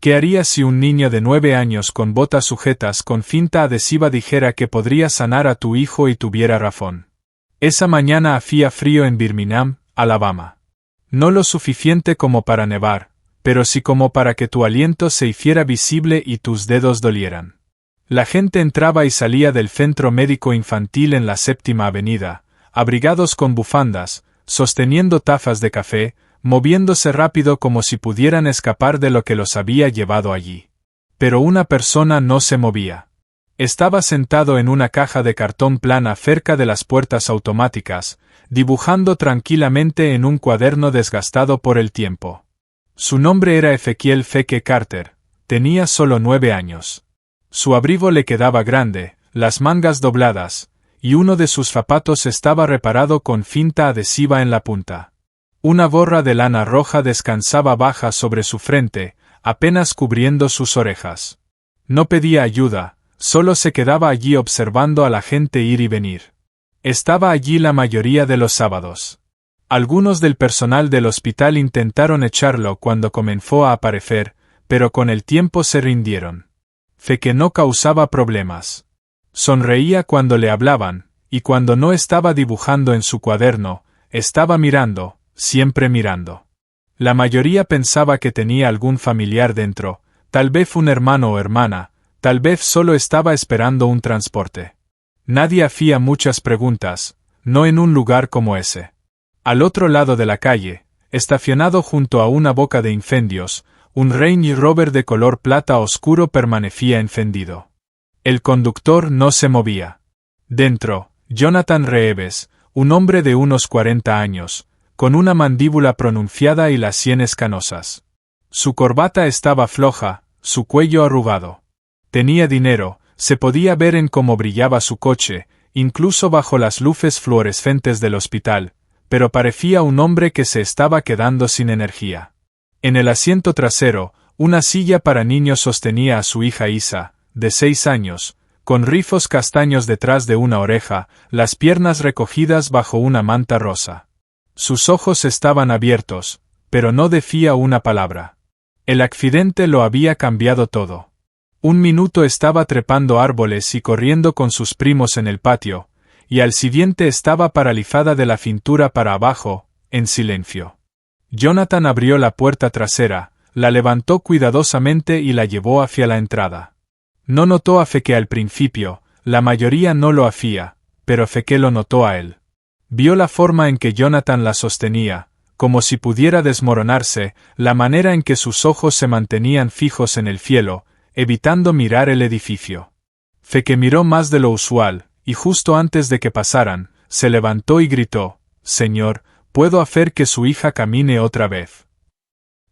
¿Qué harías si un niño de 9 años con botas sujetas con cinta adhesiva dijera que podría sanar a tu hijo y tuviera razón? Esa mañana hacía frío en Birmingham, Alabama. No lo suficiente como para nevar, pero sí como para que tu aliento se hiciera visible y tus dedos dolieran. La gente entraba y salía del centro médico infantil en la 7ª Avenida, abrigados con bufandas, sosteniendo tazas de café, moviéndose rápido como si pudieran escapar de lo que los había llevado allí. Pero una persona no se movía. Estaba sentado en una caja de cartón plana cerca de las puertas automáticas, dibujando tranquilamente en un cuaderno desgastado por el tiempo. Su nombre era Ezekiel Feke Carter, tenía solo 9 años. Su abrigo le quedaba grande, las mangas dobladas, y uno de sus zapatos estaba reparado con cinta adhesiva en la punta. Una gorra de lana roja descansaba baja sobre su frente, apenas cubriendo sus orejas. No pedía ayuda, solo se quedaba allí observando a la gente ir y venir. Estaba allí la mayoría de los sábados. Algunos del personal del hospital intentaron echarlo cuando comenzó a aparecer, pero con el tiempo se rindieron. Feke no causaba problemas. Sonreía cuando le hablaban, y cuando no estaba dibujando en su cuaderno, estaba mirando, siempre mirando. La mayoría pensaba que tenía algún familiar dentro, tal vez un hermano o hermana, tal vez solo estaba esperando un transporte. Nadie hacía muchas preguntas, no en un lugar como ese. Al otro lado de la calle, estacionado junto a una boca de incendios, un Range Rover de color plata oscuro permanecía encendido. El conductor no se movía. Dentro, Jonathan Reeves, un hombre de unos 40 años, con una mandíbula pronunciada y las sienes canosas. Su corbata estaba floja, su cuello arrugado. Tenía dinero, se podía ver en cómo brillaba su coche, incluso bajo las luces fluorescentes del hospital, pero parecía un hombre que se estaba quedando sin energía. En el asiento trasero, una silla para niños sostenía a su hija Isa, de 6 años, con rizos castaños detrás de una oreja, las piernas recogidas bajo una manta rosa. Sus ojos estaban abiertos, pero no decía una palabra. El accidente lo había cambiado todo. Un minuto estaba trepando árboles y corriendo con sus primos en el patio, y al siguiente estaba paralizada de la cintura para abajo, en silencio. Jonathan abrió la puerta trasera, la levantó cuidadosamente y la llevó hacia la entrada. No notó a Feke al principio, la mayoría no lo hacía, pero Feke lo notó a él. Vio la forma en que Jonathan la sostenía, como si pudiera desmoronarse, la manera en que sus ojos se mantenían fijos en el cielo, evitando mirar el edificio. Feke miró más de lo usual, y justo antes de que pasaran, se levantó y gritó: «Señor, ¿puedo hacer que su hija camine otra vez?».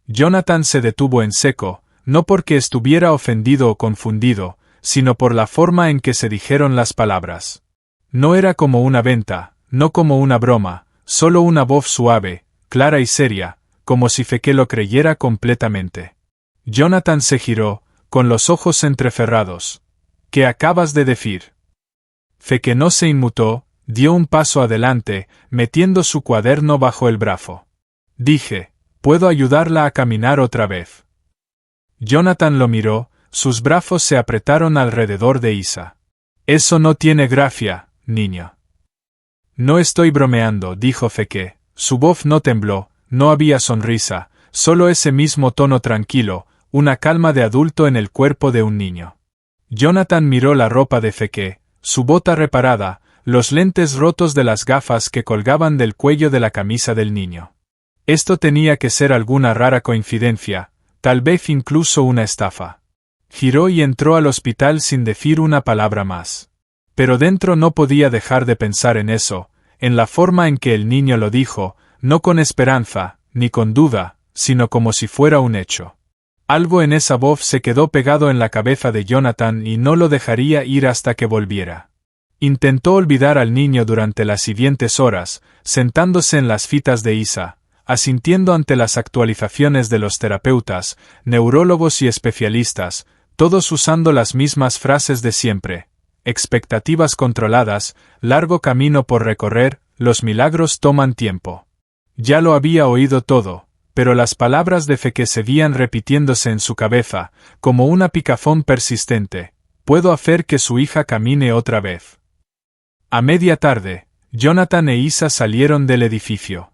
Jonathan se detuvo en seco, no porque estuviera ofendido o confundido, sino por la forma en que se dijeron las palabras. No era como una venta, no como una broma, solo una voz suave, clara y seria, como si Feke lo creyera completamente. Jonathan se giró, con los ojos entrecerrados. «¿Qué acabas de decir?». Feke no se inmutó, dio un paso adelante, metiendo su cuaderno bajo el brazo. «Dije, ¿puedo ayudarla a caminar otra vez?». Jonathan lo miró, sus brazos se apretaron alrededor de Isa. «Eso no tiene gracia, niño». «No estoy bromeando», dijo Feke. Su voz no tembló, no había sonrisa, solo ese mismo tono tranquilo, una calma de adulto en el cuerpo de un niño. Jonathan miró la ropa de Feke, su bota reparada, los lentes rotos de las gafas que colgaban del cuello de la camisa del niño. Esto tenía que ser alguna rara coincidencia, tal vez incluso una estafa. Giró y entró al hospital sin decir una palabra más. Pero dentro no podía dejar de pensar en eso, en la forma en que el niño lo dijo, no con esperanza, ni con duda, sino como si fuera un hecho. Algo en esa voz se quedó pegado en la cabeza de Jonathan y no lo dejaría ir hasta que volviera. Intentó olvidar al niño durante las siguientes horas, sentándose en las fitas de Isa, asintiendo ante las actualizaciones de los terapeutas, neurólogos y especialistas, todos usando las mismas frases de siempre: expectativas controladas, largo camino por recorrer, los milagros toman tiempo. Ya lo había oído todo, pero las palabras de Feke seguían repitiéndose en su cabeza, como una picafón persistente. Puedo hacer que su hija camine otra vez. A media tarde, Jonathan e Isa salieron del edificio.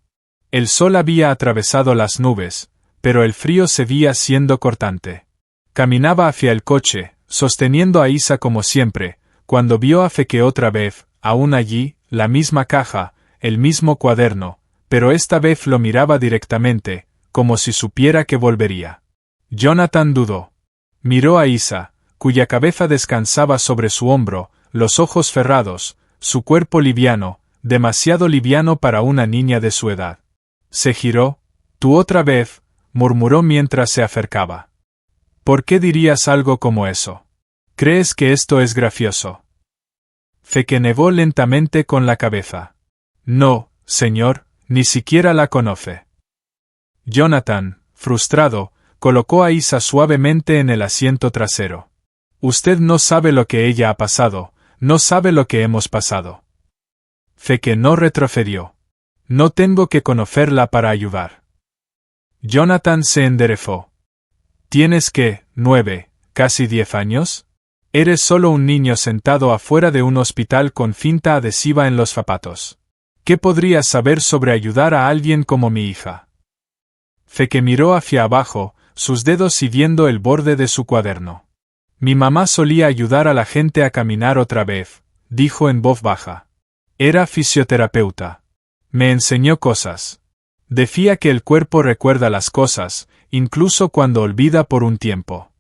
El sol había atravesado las nubes, pero el frío seguía siendo cortante. Caminaba hacia el coche, sosteniendo a Isa como siempre, cuando vio a Feke otra vez, aún allí, la misma caja, el mismo cuaderno, pero esta vez lo miraba directamente, como si supiera que volvería. Jonathan dudó. Miró a Isa, cuya cabeza descansaba sobre su hombro, los ojos cerrados, su cuerpo liviano, demasiado liviano para una niña de su edad. Se giró. «Tú otra vez», murmuró mientras se acercaba. «¿Por qué dirías algo como eso? ¿Crees que esto es gracioso?» Feke negó lentamente con la cabeza. «No, señor, ni siquiera la conoce». Jonathan, frustrado, colocó a Isa suavemente en el asiento trasero. «Usted no sabe lo que ella ha pasado, no sabe lo que hemos pasado». Feke no retrocedió. «No tengo que conocerla para ayudar». Jonathan se enderezó. «¿Tienes qué, 9, casi 10 años? Eres solo un niño sentado afuera de un hospital con cinta adhesiva en los zapatos. ¿Qué podrías saber sobre ayudar a alguien como mi hija?» Feke miró hacia abajo, sus dedos siguiendo el borde de su cuaderno. «Mi mamá solía ayudar a la gente a caminar otra vez», dijo en voz baja. «Era fisioterapeuta. Me enseñó cosas. Decía que el cuerpo recuerda las cosas, incluso cuando olvida por un tiempo».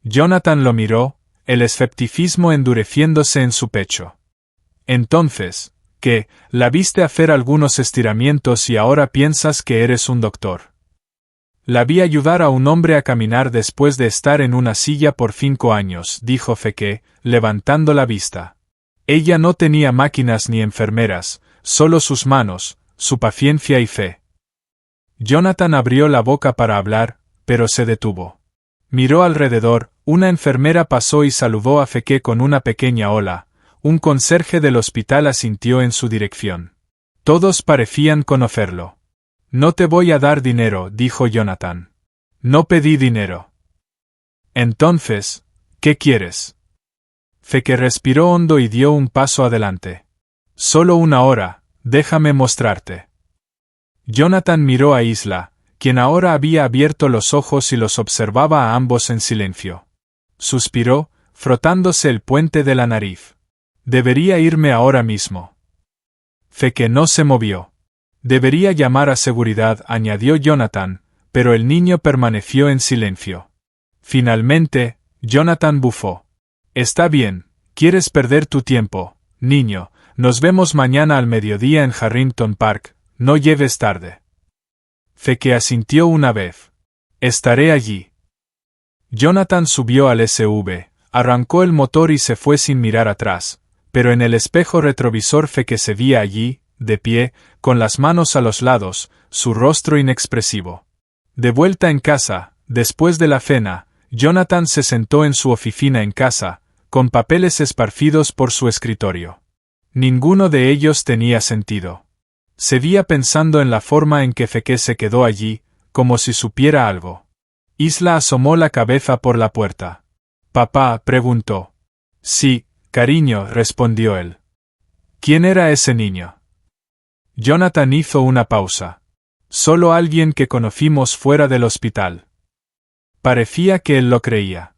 Jonathan lo miró, el escepticismo endureciéndose en su pecho. «Entonces, ¿qué? ¿La viste hacer algunos estiramientos y ahora piensas que eres un doctor?» «La vi ayudar a un hombre a caminar después de estar en una silla por 5 años», dijo Feke, levantando la vista. «Ella no tenía máquinas ni enfermeras, solo sus manos, su paciencia y fe». Jonathan abrió la boca para hablar, pero se detuvo. Miró alrededor, una enfermera pasó y saludó a Feke con una pequeña hola, un conserje del hospital asintió en su dirección. Todos parecían conocerlo. «No te voy a dar dinero», dijo Jonathan. «No pedí dinero». «Entonces, ¿qué quieres?» Feke respiró hondo y dio un paso adelante. «Solo una hora, déjame mostrarte». Jonathan miró a Isla, quien ahora había abierto los ojos y los observaba a ambos en silencio. Suspiró, frotándose el puente de la nariz. «Debería irme ahora mismo». Feke no se movió. «Debería llamar a seguridad», añadió Jonathan, pero el niño permaneció en silencio. Finalmente, Jonathan bufó. «Está bien, quieres perder tu tiempo, niño, nos vemos mañana al mediodía en Harrington Park, no llegues tarde». Feke asintió una vez. «Estaré allí». Jonathan subió al SUV, arrancó el motor y se fue sin mirar atrás, pero en el espejo retrovisor Feke se veía allí, de pie, con las manos a los lados, su rostro inexpresivo. De vuelta en casa, después de la cena, Jonathan se sentó en su oficina en casa, con papeles esparcidos por su escritorio. Ninguno de ellos tenía sentido. Seguía pensando en la forma en que Feke se quedó allí, como si supiera algo. Isla asomó la cabeza por la puerta. «¿Papá?», preguntó. «Sí, cariño», respondió él. «¿Quién era ese niño?» Jonathan hizo una pausa. «Solo alguien que conocimos fuera del hospital». Parecía que él lo creía.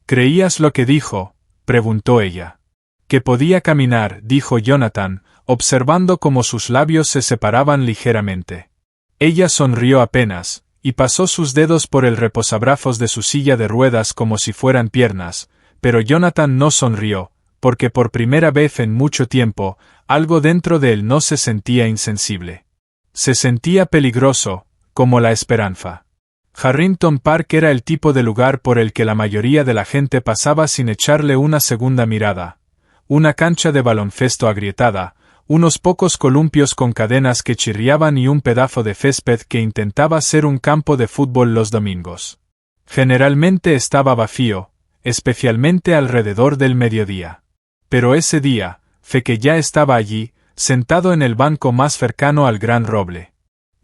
«¿Creías lo que dijo?», preguntó ella. «Que podía caminar», dijo Jonathan, observando cómo sus labios se separaban ligeramente. Ella sonrió apenas, y pasó sus dedos por el reposabrazos de su silla de ruedas como si fueran piernas, pero Jonathan no sonrió, porque por primera vez en mucho tiempo, algo dentro de él no se sentía insensible. Se sentía peligroso, como la esperanza. Harrington Park era el tipo de lugar por el que la mayoría de la gente pasaba sin echarle una segunda mirada. Una cancha de baloncesto agrietada, unos pocos columpios con cadenas que chirriaban y un pedazo de césped que intentaba ser un campo de fútbol los domingos. Generalmente estaba vacío, especialmente alrededor del mediodía. Pero ese día, Feke ya estaba allí, sentado en el banco más cercano al gran roble.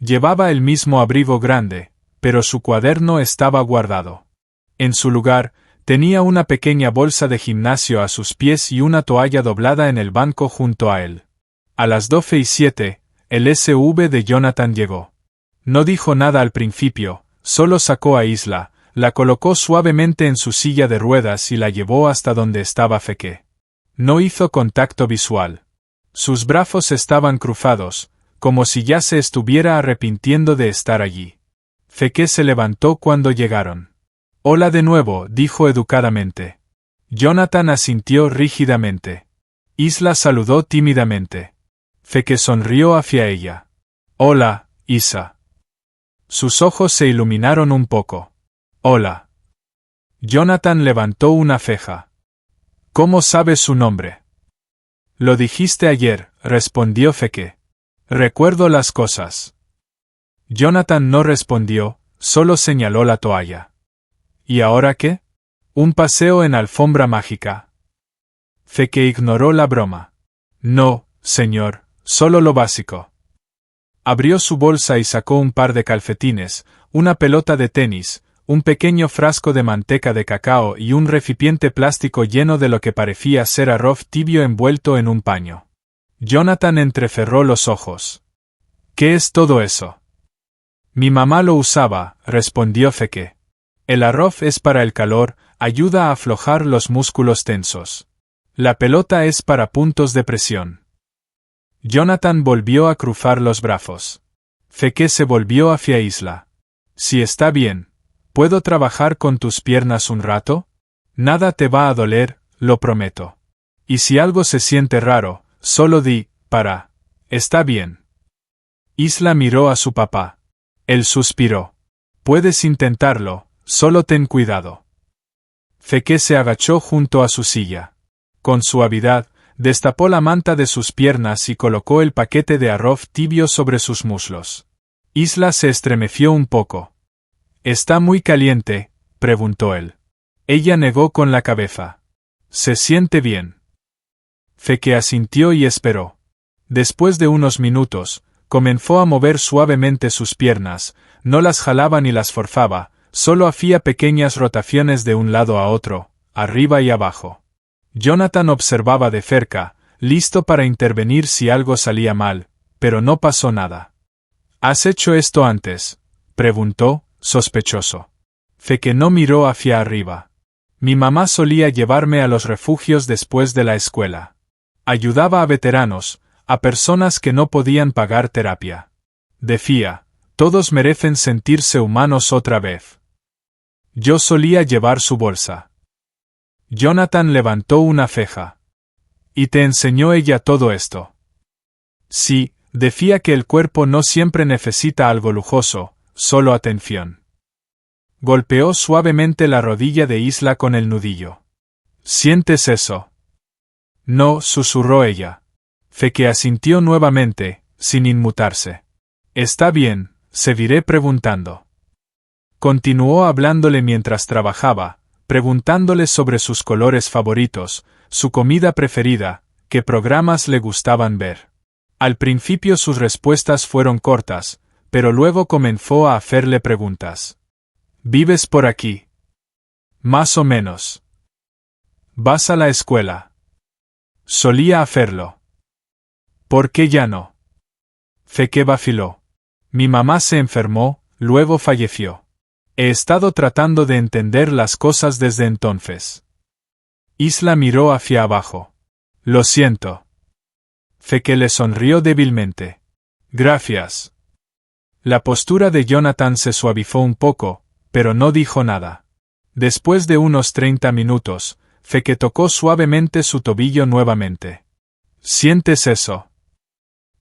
Llevaba el mismo abrigo grande, pero su cuaderno estaba guardado. En su lugar, tenía una pequeña bolsa de gimnasio a sus pies y una toalla doblada en el banco junto a él. A las 12:07, el SUV de Jonathan llegó. No dijo nada al principio, solo sacó a Isla, la colocó suavemente en su silla de ruedas y la llevó hasta donde estaba Feke. No hizo contacto visual. Sus brazos estaban cruzados, como si ya se estuviera arrepintiendo de estar allí. Feke se levantó cuando llegaron. «Hola de nuevo», dijo educadamente. Jonathan asintió rígidamente. Isla saludó tímidamente. Feke sonrió hacia ella. «Hola, Isa». Sus ojos se iluminaron un poco. «Hola». Jonathan levantó una ceja. «¿Cómo sabes su nombre?» «Lo dijiste ayer», respondió Feke. «Recuerdo las cosas». Jonathan no respondió, solo señaló la toalla. «¿Y ahora qué? ¿Un paseo en alfombra mágica?» Feke ignoró la broma. «No, señor, solo lo básico». Abrió su bolsa y sacó un par de calcetines, una pelota de tenis, un pequeño frasco de manteca de cacao y un recipiente plástico lleno de lo que parecía ser arroz tibio envuelto en un paño. Jonathan entrecerró los ojos. «¿Qué es todo eso?» «Mi mamá lo usaba», respondió Feke. «El arroz es para el calor, ayuda a aflojar los músculos tensos. La pelota es para puntos de presión». Jonathan volvió a cruzar los brazos. Feke se volvió hacia Isla. «Si está bien, ¿puedo trabajar con tus piernas un rato? Nada te va a doler, lo prometo. Y si algo se siente raro, solo di, para. Está bien». Isla miró a su papá. Él suspiró. «Puedes intentarlo, solo ten cuidado». Feke se agachó junto a su silla. Con suavidad, destapó la manta de sus piernas y colocó el paquete de arroz tibio sobre sus muslos. Isla se estremeció un poco. «¿Está muy caliente?», preguntó él. Ella negó con la cabeza. «Se siente bien». Feke asintió y esperó. Después de unos minutos, comenzó a mover suavemente sus piernas, no las jalaba ni las forzaba, solo hacía pequeñas rotaciones de un lado a otro, arriba y abajo. Jonathan observaba de cerca, listo para intervenir si algo salía mal, pero no pasó nada. «¿Has hecho esto antes?», preguntó, sospechoso. Feke no miró hacia arriba. «Mi mamá solía llevarme a los refugios después de la escuela. Ayudaba a veteranos, a personas que no podían pagar terapia. Decía, todos merecen sentirse humanos otra vez. Yo solía llevar su bolsa». Jonathan levantó una ceja. «¿Y te enseñó ella todo esto?» «Sí, decía que el cuerpo no siempre necesita algo lujoso, solo atención». Golpeó suavemente la rodilla de Isla con el nudillo. «¿Sientes eso?» «No», susurró ella. Feke asintió nuevamente, sin inmutarse. «Está bien, seguiré preguntando». Continuó hablándole mientras trabajaba, preguntándole sobre sus colores favoritos, su comida preferida, qué programas le gustaban ver. Al principio sus respuestas fueron cortas, pero luego comenzó a hacerle preguntas. «¿Vives por aquí?» «Más o menos». «¿Vas a la escuela?» «Solía hacerlo». «¿Por qué ya no?» Feke vaciló. «Mi mamá se enfermó, luego falleció. He estado tratando de entender las cosas desde entonces». Isla miró hacia abajo. «Lo siento». Feke le sonrió débilmente. «Gracias». La postura de Jonathan se suavizó un poco, pero no dijo nada. Después de unos 30 minutos, Feke tocó suavemente su tobillo nuevamente. «¿Sientes eso?»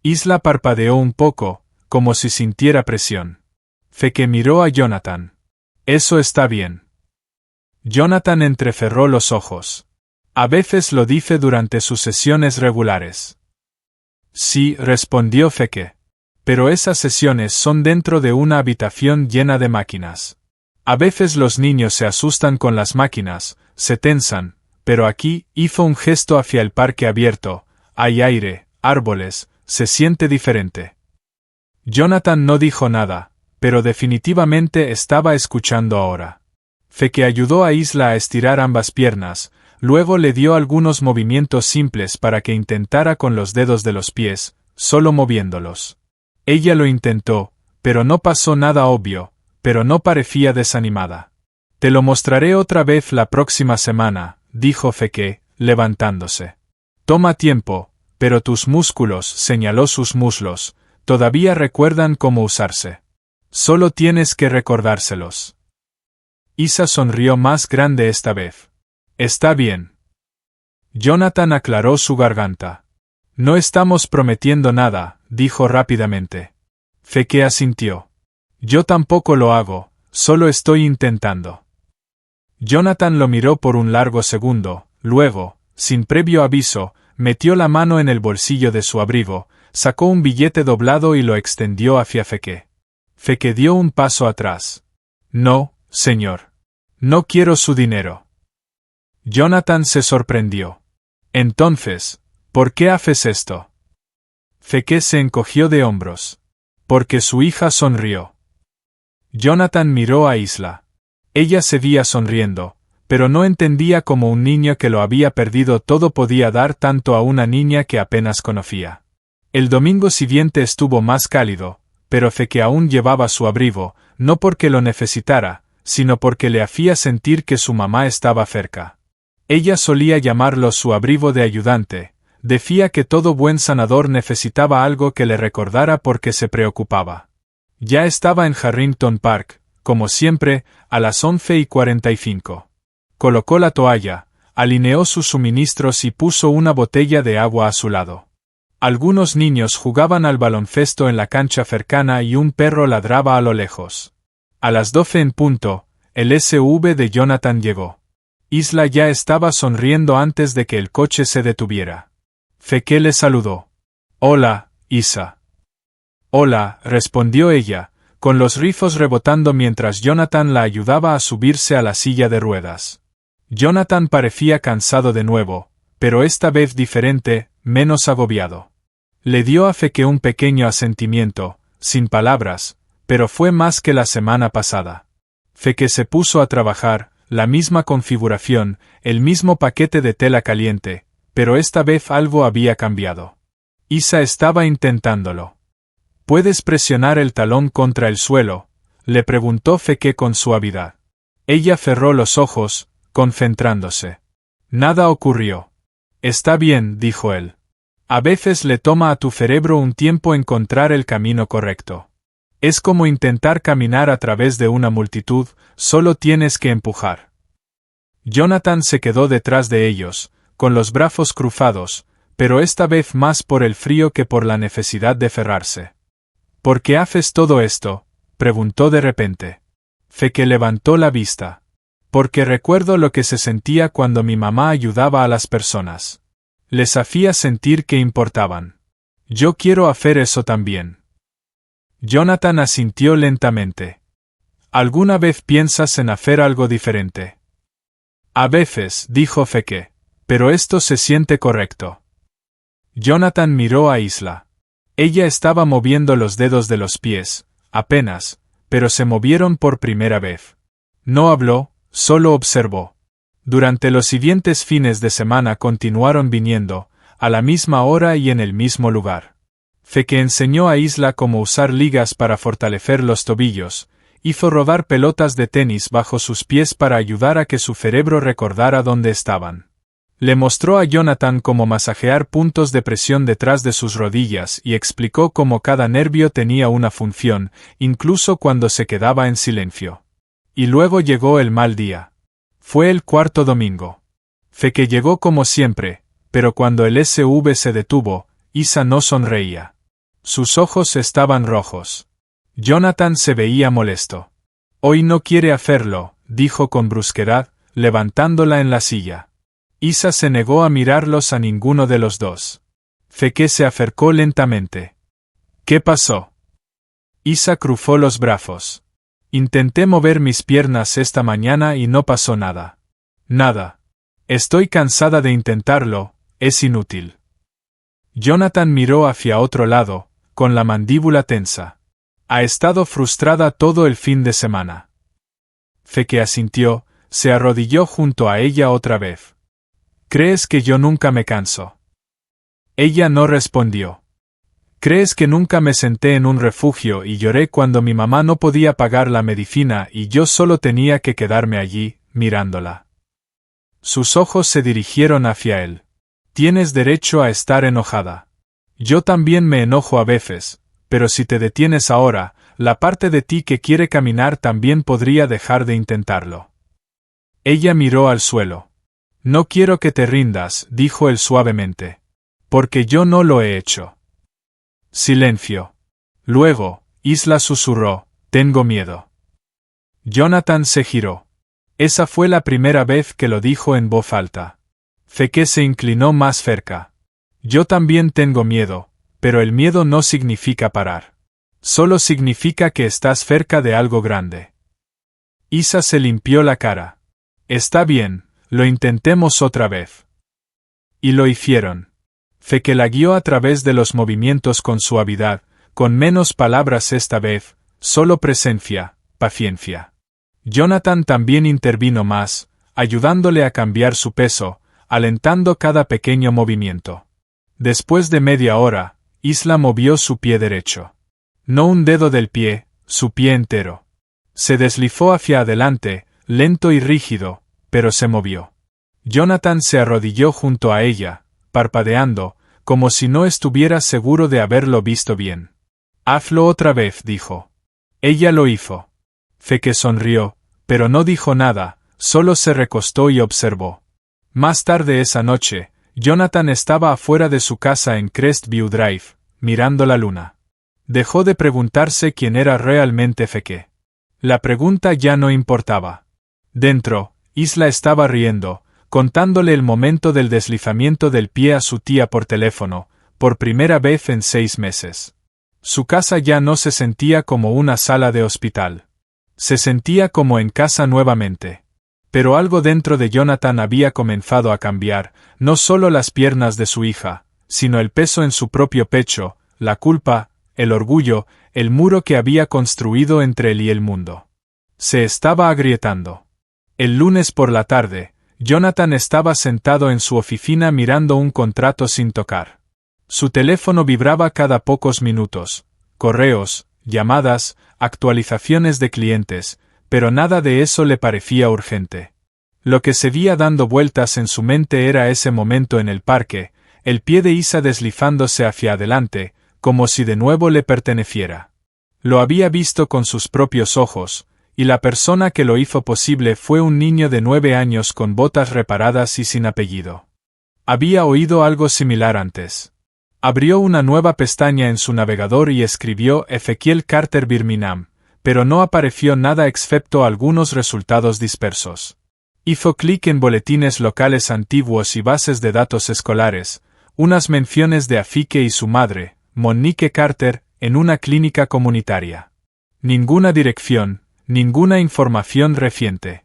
Isla parpadeó un poco, como si sintiera presión. Feke miró a Jonathan. «Eso está bien». Jonathan entrecerró los ojos. «A veces lo dice durante sus sesiones regulares». «Sí», respondió Feke. «Pero esas sesiones son dentro de una habitación llena de máquinas. A veces los niños se asustan con las máquinas, se tensan, pero aquí», hizo un gesto hacia el parque abierto, «hay aire, árboles, se siente diferente». Jonathan no dijo nada, pero definitivamente estaba escuchando ahora. Feke ayudó a Isla a estirar ambas piernas, luego le dio algunos movimientos simples para que intentara con los dedos de los pies, solo moviéndolos. Ella lo intentó, pero no pasó nada obvio, pero no parecía desanimada. Te lo mostraré otra vez la próxima semana, dijo Feke, levantándose. Toma tiempo, pero tus músculos, señaló sus muslos, todavía recuerdan cómo usarse. Solo tienes que recordárselos. Isa sonrió más grande esta vez. Está bien. Jonathan aclaró su garganta. No estamos prometiendo nada, dijo rápidamente. Feke asintió. Yo tampoco lo hago, solo estoy intentando. Jonathan lo miró por un largo segundo, luego, sin previo aviso, metió la mano en el bolsillo de su abrigo, sacó un billete doblado y lo extendió hacia Feke. Feke dio un paso atrás. No, señor. No quiero su dinero. Jonathan se sorprendió. Entonces, ¿por qué haces esto? Feke se encogió de hombros. Porque su hija sonrió. Jonathan miró a Isla. Ella seguía sonriendo, pero no entendía cómo un niño que lo había perdido todo podía dar tanto a una niña que apenas conocía. El domingo siguiente estuvo más cálido, pero Feke aún llevaba su abrigo, no porque lo necesitara, sino porque le hacía sentir que su mamá estaba cerca. Ella solía llamarlo su abrigo de ayudante, decía que todo buen sanador necesitaba algo que le recordara porque se preocupaba. Ya estaba en Harrington Park, como siempre, a las 11:45. Colocó la toalla, alineó sus suministros y puso una botella de agua a su lado. Algunos niños jugaban al baloncesto en la cancha cercana y un perro ladraba a lo lejos. A las 12 en punto, el SUV de Jonathan llegó. Isla ya estaba sonriendo antes de que el coche se detuviera. Feke le saludó. Hola, Isa. Hola, respondió ella, con los rizos rebotando mientras Jonathan la ayudaba a subirse a la silla de ruedas. Jonathan parecía cansado de nuevo, pero esta vez diferente, menos agobiado. Le dio a Feke un pequeño asentimiento, sin palabras, pero fue más que la semana pasada. Feke se puso a trabajar, la misma configuración, el mismo paquete de tela caliente, pero esta vez algo había cambiado. Isa estaba intentándolo. ¿Puedes presionar el talón contra el suelo?, le preguntó Feke con suavidad. Ella cerró los ojos, concentrándose. Nada ocurrió. Está bien, dijo él. A veces le toma a tu cerebro un tiempo encontrar el camino correcto. Es como intentar caminar a través de una multitud, solo tienes que empujar. Jonathan se quedó detrás de ellos, con los brazos cruzados, pero esta vez más por el frío que por la necesidad de cerrarse. ¿Por qué haces todo esto?, preguntó de repente. Feke levantó la vista. Porque recuerdo lo que se sentía cuando mi mamá ayudaba a las personas. Les hacía sentir que importaban. Yo quiero hacer eso también. Jonathan asintió lentamente. ¿Alguna vez piensas en hacer algo diferente? A veces, dijo Feke, pero esto se siente correcto. Jonathan miró a Isla. Ella estaba moviendo los dedos de los pies, apenas, pero se movieron por primera vez. No habló, solo observó. Durante los siguientes fines de semana continuaron viniendo, a la misma hora y en el mismo lugar. Feke enseñó a Isla cómo usar ligas para fortalecer los tobillos, hizo rodar pelotas de tenis bajo sus pies para ayudar a que su cerebro recordara dónde estaban. Le mostró a Jonathan cómo masajear puntos de presión detrás de sus rodillas y explicó cómo cada nervio tenía una función, incluso cuando se quedaba en silencio. Y luego llegó el mal día. Fue el cuarto domingo. Feke llegó como siempre, pero cuando el SUV se detuvo, Isa no sonreía. Sus ojos estaban rojos. Jonathan se veía molesto. Hoy no quiere hacerlo, dijo con brusquedad, levantándola en la silla. Isa se negó a mirarlos a ninguno de los dos. Feke se acercó lentamente. ¿Qué pasó? Isa cruzó los brazos. Intenté mover mis piernas esta mañana y no pasó nada. Nada. Estoy cansada de intentarlo, es inútil. Jonathan miró hacia otro lado, con la mandíbula tensa. Ha estado frustrada todo el fin de semana. Feke asintió, se arrodilló junto a ella otra vez. ¿Crees que yo nunca me canso? Ella no respondió. ¿Crees que nunca me senté en un refugio y lloré cuando mi mamá no podía pagar la medicina y yo solo tenía que quedarme allí, mirándola? Sus ojos se dirigieron hacia él. Tienes derecho a estar enojada. Yo también me enojo a veces, pero si te detienes ahora, la parte de ti que quiere caminar también podría dejar de intentarlo. Ella miró al suelo. No quiero que te rindas, dijo él suavemente. Porque yo no lo he hecho. Silencio. Luego, Isla susurró, tengo miedo. Jonathan se giró. Esa fue la primera vez que lo dijo en voz alta. Feke se inclinó más cerca. Yo también tengo miedo, pero el miedo no significa parar. Solo significa que estás cerca de algo grande. Isa se limpió la cara. Está bien, lo intentemos otra vez. Y lo hicieron. Feke la guió a través de los movimientos con suavidad, con menos palabras esta vez, solo presencia, paciencia. Jonathan también intervino más, ayudándole a cambiar su peso, alentando cada pequeño movimiento. Después de media hora, Isla movió su pie derecho. No un dedo del pie, su pie entero. Se deslizó hacia adelante, lento y rígido, pero se movió. Jonathan se arrodilló junto a ella, parpadeando, como si no estuviera seguro de haberlo visto bien. Hazlo otra vez, dijo. Ella lo hizo. Feke sonrió, pero no dijo nada, solo se recostó y observó. Más tarde esa noche, Jonathan estaba afuera de su casa en Crestview Drive, mirando la luna. Dejó de preguntarse quién era realmente Feke. La pregunta ya no importaba. Dentro, Isla estaba riendo, contándole el momento del deslizamiento del pie a su tía por teléfono, por primera vez en 6 meses. Su casa ya no se sentía como una sala de hospital. Se sentía como en casa nuevamente. Pero algo dentro de Jonathan había comenzado a cambiar, no solo las piernas de su hija, sino el peso en su propio pecho, la culpa, el orgullo, el muro que había construido entre él y el mundo. Se estaba agrietando. El lunes por la tarde, Jonathan estaba sentado en su oficina mirando un contrato sin tocar. Su teléfono vibraba cada pocos minutos, correos, llamadas, actualizaciones de clientes, pero nada de eso le parecía urgente. Lo que seguía dando vueltas en su mente era ese momento en el parque, el pie de Isa deslizándose hacia adelante, como si de nuevo le perteneciera. Lo había visto con sus propios ojos, y la persona que lo hizo posible fue un niño de 9 años con botas reparadas y sin apellido. Había oído algo similar antes. Abrió una nueva pestaña en su navegador y escribió Ezequiel Carter Birmingham, pero no apareció nada excepto algunos resultados dispersos. Hizo clic en boletines locales antiguos y bases de datos escolares, unas menciones de Afike y su madre, Monique Carter, en una clínica comunitaria. Ninguna dirección, ninguna información reciente.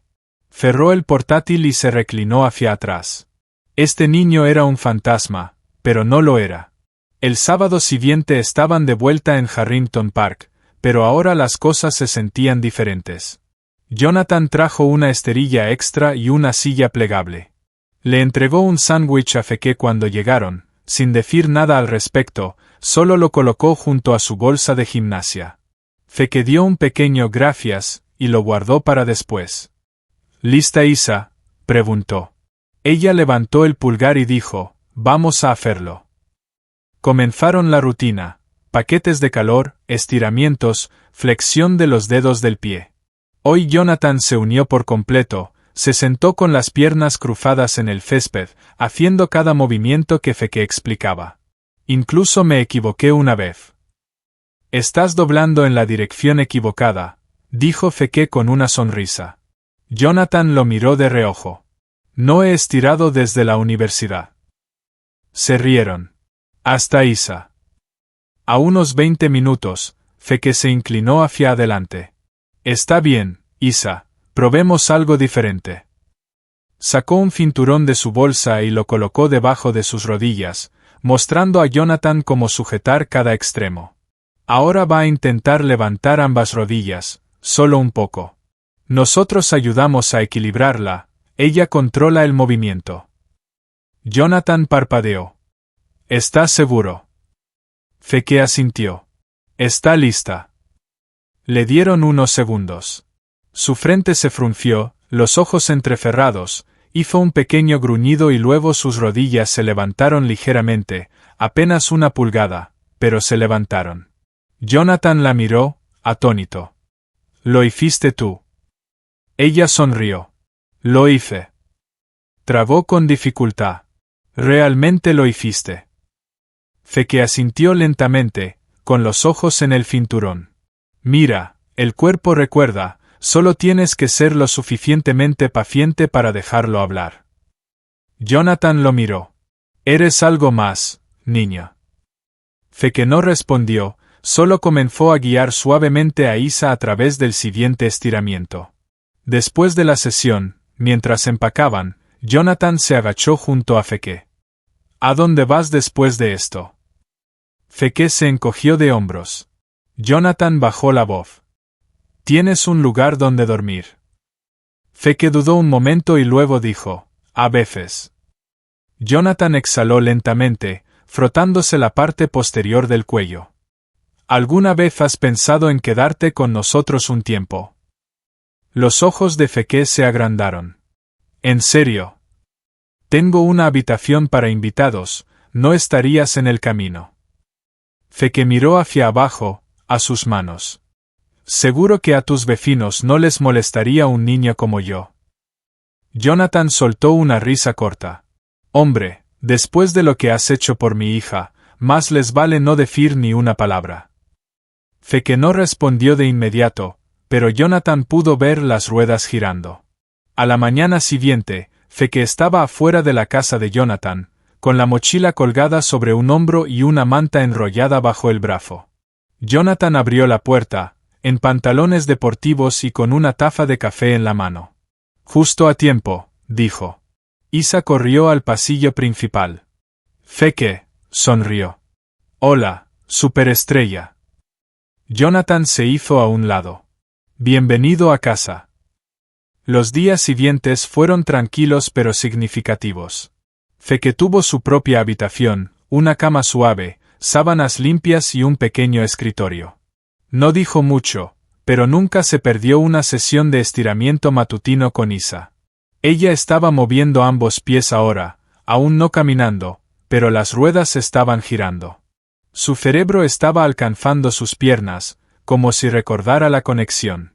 Cerró el portátil y se reclinó hacia atrás. Este niño era un fantasma, pero no lo era. El sábado siguiente estaban de vuelta en Harrington Park, pero ahora las cosas se sentían diferentes. Jonathan trajo una esterilla extra y una silla plegable. Le entregó un sándwich a Feke cuando llegaron, sin decir nada al respecto, solo lo colocó junto a su bolsa de gimnasia. Feke dio un pequeño gracias, y lo guardó para después. ¿Lista, Isa?, preguntó. Ella levantó el pulgar y dijo, vamos a hacerlo. Comenzaron la rutina, paquetes de calor, estiramientos, flexión de los dedos del pie. Hoy Jonathan se unió por completo, se sentó con las piernas cruzadas en el césped, haciendo cada movimiento que Feke explicaba. Incluso me equivoqué una vez. Estás doblando en la dirección equivocada, dijo Feke con una sonrisa. Jonathan lo miró de reojo. No he estirado desde la universidad. Se rieron. Hasta Isa. A unos 20 minutos, Feke se inclinó hacia adelante. Está bien, Isa, probemos algo diferente. Sacó un cinturón de su bolsa y lo colocó debajo de sus rodillas, mostrando a Jonathan cómo sujetar cada extremo. Ahora va a intentar levantar ambas rodillas, solo un poco. Nosotros ayudamos a equilibrarla, ella controla el movimiento. Jonathan parpadeó. ¿Estás seguro? Feke asintió. Está lista. Le dieron unos segundos. Su frente se frunció, los ojos entrecerrados, hizo un pequeño gruñido y luego sus rodillas se levantaron ligeramente, apenas una pulgada, pero se levantaron. Jonathan la miró, atónito. ¿Lo hiciste tú? Ella sonrió. Lo hice. Tragó con dificultad. ¿Realmente lo hiciste? Feke asintió lentamente, con los ojos en el cinturón. Mira, el cuerpo recuerda, solo tienes que ser lo suficientemente paciente para dejarlo hablar. Jonathan lo miró. Eres algo más, niña. Feke no respondió, solo comenzó a guiar suavemente a Isa a través del siguiente estiramiento. Después de la sesión, mientras empacaban, Jonathan se agachó junto a Feke. ¿A dónde vas después de esto? Feke se encogió de hombros. Jonathan bajó la voz. ¿Tienes un lugar donde dormir? Feke dudó un momento y luego dijo, a veces. Jonathan exhaló lentamente, frotándose la parte posterior del cuello. ¿Alguna vez has pensado en quedarte con nosotros un tiempo? Los ojos de Feke se agrandaron. ¿En serio? Tengo una habitación para invitados, ¿no estarías en el camino? Feke miró hacia abajo, a sus manos. Seguro que a tus vecinos no les molestaría un niño como yo. Jonathan soltó una risa corta. Hombre, después de lo que has hecho por mi hija, más les vale no decir ni una palabra. Feke no respondió de inmediato, pero Jonathan pudo ver las ruedas girando. A la mañana siguiente, Feke estaba afuera de la casa de Jonathan, con la mochila colgada sobre un hombro y una manta enrollada bajo el brazo. Jonathan abrió la puerta, en pantalones deportivos y con una taza de café en la mano. Justo a tiempo, dijo. Isa corrió al pasillo principal. Feke, sonrió. Hola, superestrella. Jonathan se hizo a un lado. Bienvenido a casa. Los días siguientes fueron tranquilos pero significativos. Feke tuvo su propia habitación, una cama suave, sábanas limpias y un pequeño escritorio. No dijo mucho, pero nunca se perdió una sesión de estiramiento matutino con Isa. Ella estaba moviendo ambos pies ahora, aún no caminando, pero las ruedas estaban girando. Su cerebro estaba alcanzando sus piernas, como si recordara la conexión.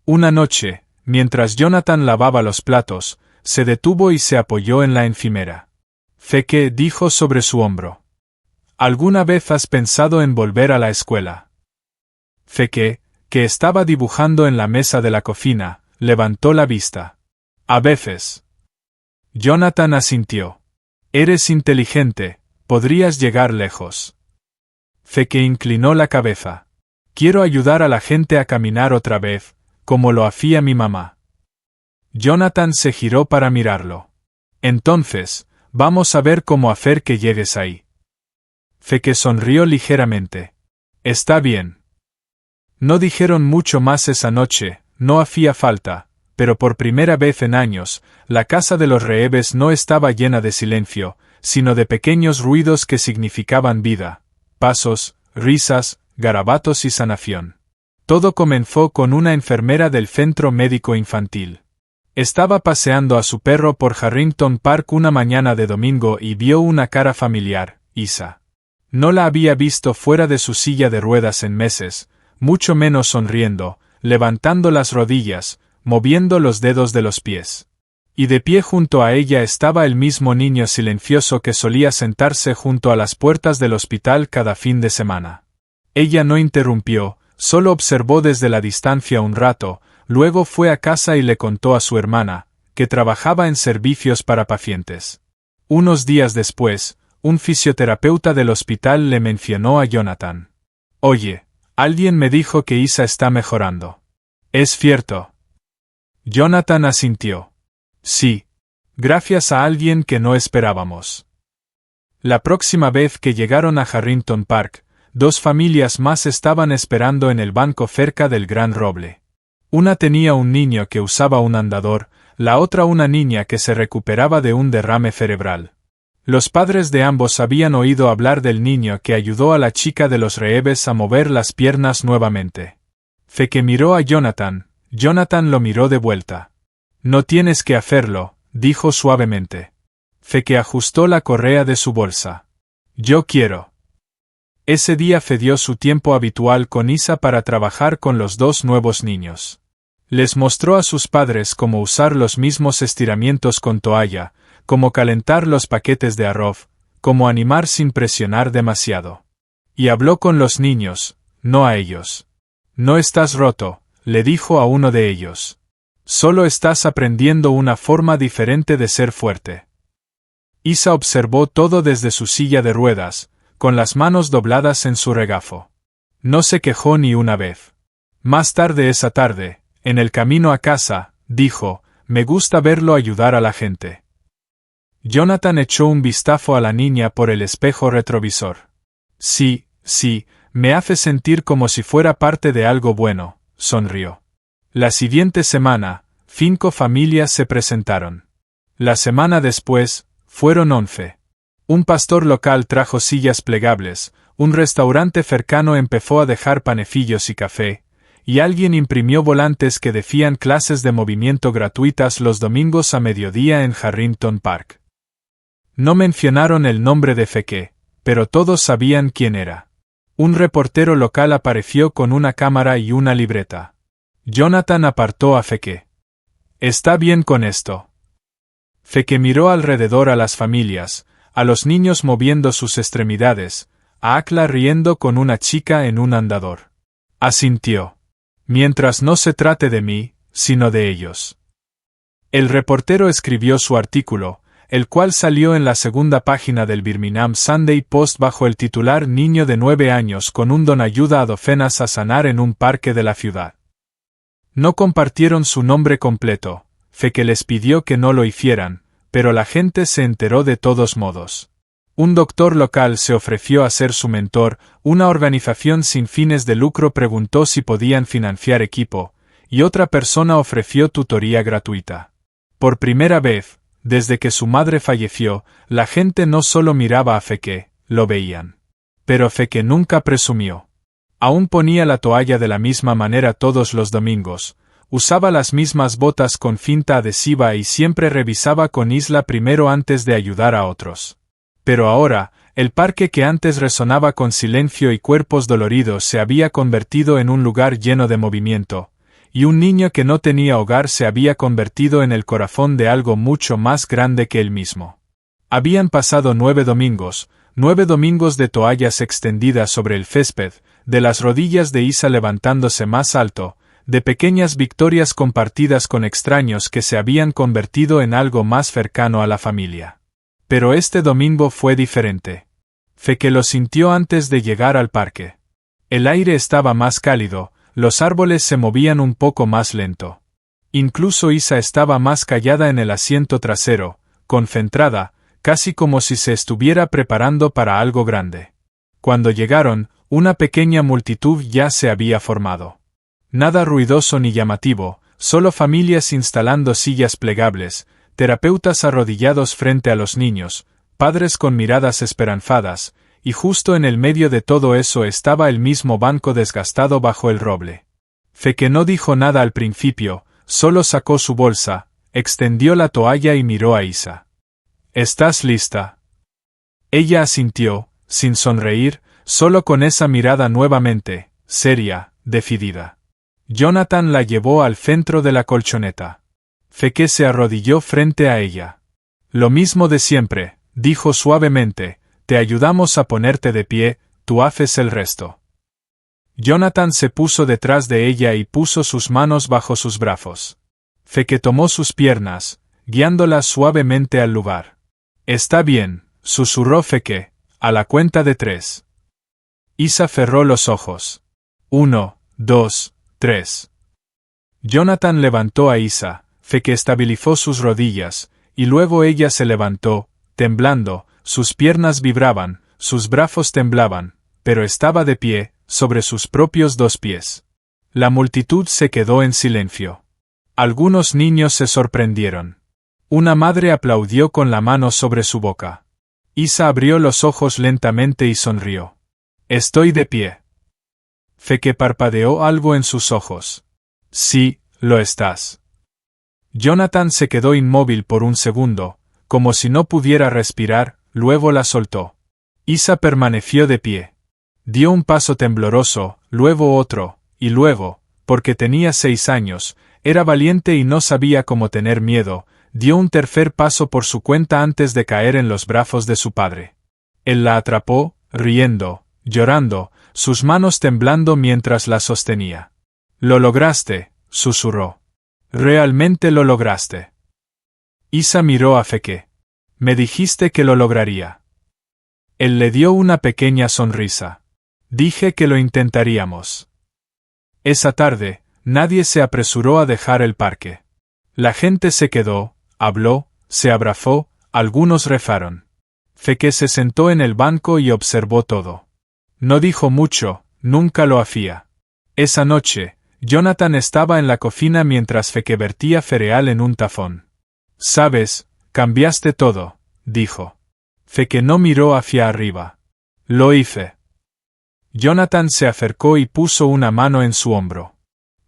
Una noche, mientras Jonathan lavaba los platos, se detuvo y se apoyó en la encimera. Feke dijo sobre su hombro. ¿Alguna vez has pensado en volver a la escuela? Feke, que estaba dibujando en la mesa de la cocina, levantó la vista. A veces. Jonathan asintió. Eres inteligente, podrías llegar lejos. Feke inclinó la cabeza. Quiero ayudar a la gente a caminar otra vez, como lo hacía mi mamá. Jonathan se giró para mirarlo. Entonces, vamos a ver cómo hacer que llegues ahí. Feke sonrió ligeramente. Está bien. No dijeron mucho más esa noche, no hacía falta, pero por primera vez en años, la casa de los Reeves no estaba llena de silencio, sino de pequeños ruidos que significaban vida, pasos, risas, garabatos y sanación. Todo comenzó con una enfermera del centro médico infantil. Estaba paseando a su perro por Harrington Park una mañana de domingo y vio una cara familiar, Isa. No la había visto fuera de su silla de ruedas en meses, mucho menos sonriendo, levantando las rodillas, moviendo los dedos de los pies. Y de pie junto a ella estaba el mismo niño silencioso que solía sentarse junto a las puertas del hospital cada fin de semana. Ella no interrumpió, solo observó desde la distancia un rato, luego fue a casa y le contó a su hermana, que trabajaba en servicios para pacientes. Unos días después, un fisioterapeuta del hospital le mencionó a Jonathan. Oye, alguien me dijo que Isa está mejorando. ¿Es cierto? Jonathan asintió. Sí. Gracias a alguien que no esperábamos. La próxima vez que llegaron a Harrington Park, 2 familias más estaban esperando en el banco cerca del gran roble. Una tenía un niño que usaba un andador, la otra una niña que se recuperaba de un derrame cerebral. Los padres de ambos habían oído hablar del niño que ayudó a la chica de los rehebes a mover las piernas nuevamente. Feke miró a Jonathan. Jonathan lo miró de vuelta. No tienes que hacerlo, dijo suavemente. Feke ajustó la correa de su bolsa. Yo quiero. Ese día cedió su tiempo habitual con Isa para trabajar con los 2 nuevos niños. Les mostró a sus padres cómo usar los mismos estiramientos con toalla, cómo calentar los paquetes de arroz, cómo animar sin presionar demasiado. Y habló con los niños, no a ellos. No estás roto, le dijo a uno de ellos. Solo estás aprendiendo una forma diferente de ser fuerte. Isa observó todo desde su silla de ruedas, con las manos dobladas en su regazo. No se quejó ni una vez. Más tarde esa tarde, en el camino a casa, dijo, me gusta verlo ayudar a la gente. Jonathan echó un vistazo a la niña por el espejo retrovisor. Sí, me hace sentir como si fuera parte de algo bueno, sonrió. La siguiente semana, 5 familias se presentaron. La semana después, fueron 11. Un pastor local trajo sillas plegables, un restaurante cercano empezó a dejar panecillos y café, y alguien imprimió volantes que decían clases de movimiento gratuitas los domingos a mediodía en Harrington Park. No mencionaron el nombre de Feke, pero todos sabían quién era. Un reportero local apareció con una cámara y una libreta. Jonathan apartó a Feke. ¿Está bien con esto? Feke miró alrededor a las familias, a los niños moviendo sus extremidades, a Akla riendo con una chica en un andador. Asintió. Mientras no se trate de mí, sino de ellos. El reportero escribió su artículo, el cual salió en la segunda página del Birmingham Sunday Post bajo el titular Niño de 9 años con un don ayuda a docenas a sanar en un parque de la ciudad. No compartieron su nombre completo, Feke les pidió que no lo hicieran, pero la gente se enteró de todos modos. Un doctor local se ofreció a ser su mentor, una organización sin fines de lucro preguntó si podían financiar equipo, y otra persona ofreció tutoría gratuita. Por primera vez, desde que su madre falleció, la gente no solo miraba a Feke, lo veían. Pero Feke nunca presumió. Aún ponía la toalla de la misma manera todos los domingos, usaba las mismas botas con cinta adhesiva y siempre revisaba con Isla primero antes de ayudar a otros. Pero ahora, el parque que antes resonaba con silencio y cuerpos doloridos se había convertido en un lugar lleno de movimiento, y un niño que no tenía hogar se había convertido en el corazón de algo mucho más grande que él mismo. Habían pasado 9 domingos de toallas extendidas sobre el césped, de las rodillas de Isa levantándose más alto, de pequeñas victorias compartidas con extraños que se habían convertido en algo más cercano a la familia. Pero este domingo fue diferente. Feke lo sintió antes de llegar al parque. El aire estaba más cálido, los árboles se movían un poco más lento. Incluso Isa estaba más callada en el asiento trasero, concentrada, casi como si se estuviera preparando para algo grande. Cuando llegaron, una pequeña multitud ya se había formado. Nada ruidoso ni llamativo, solo familias instalando sillas plegables, terapeutas arrodillados frente a los niños, padres con miradas esperanzadas, y justo en el medio de todo eso estaba el mismo banco desgastado bajo el roble. Feke no dijo nada al principio, solo sacó su bolsa, extendió la toalla y miró a Isa. ¿Estás lista? Ella asintió, sin sonreír, solo con esa mirada nuevamente, seria, decidida. Jonathan la llevó al centro de la colchoneta. Feke se arrodilló frente a ella. Lo mismo de siempre, dijo suavemente, te ayudamos a ponerte de pie, tú haces el resto. Jonathan se puso detrás de ella y puso sus manos bajo sus brazos. Feke tomó sus piernas, guiándolas suavemente al lugar. Está bien, susurró Feke, a la cuenta de 3. Isa cerró los ojos. 1, 2, 3. Jonathan levantó a Isa, Feke estabilizó sus rodillas, y luego ella se levantó, temblando, sus piernas vibraban, sus brazos temblaban, pero estaba de pie, sobre sus propios 2 pies. La multitud se quedó en silencio. Algunos niños se sorprendieron. Una madre aplaudió con la mano sobre su boca. Isa abrió los ojos lentamente y sonrió. «Estoy de pie». Feke parpadeó algo en sus ojos. «Sí, lo estás». Jonathan se quedó inmóvil por un segundo, como si no pudiera respirar, luego la soltó. Isa permaneció de pie. Dio un paso tembloroso, luego otro, y luego, porque tenía 6 años, era valiente y no sabía cómo tener miedo, dio un tercer paso por su cuenta antes de caer en los brazos de su padre. Él la atrapó, riendo, llorando, sus manos temblando mientras la sostenía. «Lo lograste», susurró. «Realmente lo lograste». Isa miró a Feke. «Me dijiste que lo lograría». Él le dio una pequeña sonrisa. «Dije que lo intentaríamos». Esa tarde, nadie se apresuró a dejar el parque. La gente se quedó, habló, se abrazó, algunos rezaron. Feke se sentó en el banco y observó todo. No dijo mucho, nunca lo hacía. Esa noche, Jonathan estaba en la cocina mientras Feke vertía cereal en un tazón. «Sabes, cambiaste todo», dijo. Feke no miró hacia arriba. «Lo hice». Jonathan se acercó y puso una mano en su hombro.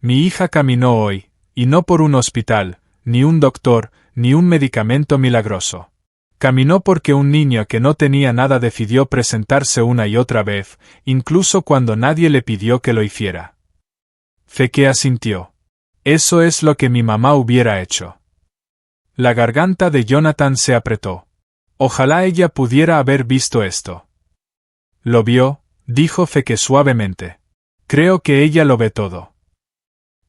«Mi hija caminó hoy, y no por un hospital, ni un doctor, ni un medicamento milagroso. Caminó porque un niño que no tenía nada decidió presentarse una y otra vez, incluso cuando nadie le pidió que lo hiciera». Feke asintió. «Eso es lo que mi mamá hubiera hecho». La garganta de Jonathan se apretó. Ojalá ella pudiera haber visto esto. «Lo vio», dijo Feke suavemente. «Creo que ella lo ve todo».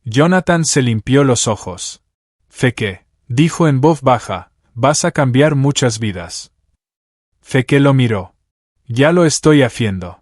Jonathan se limpió los ojos. «Feke», dijo en voz baja, «vas a cambiar muchas vidas». Feke lo miró. «Ya lo estoy haciendo».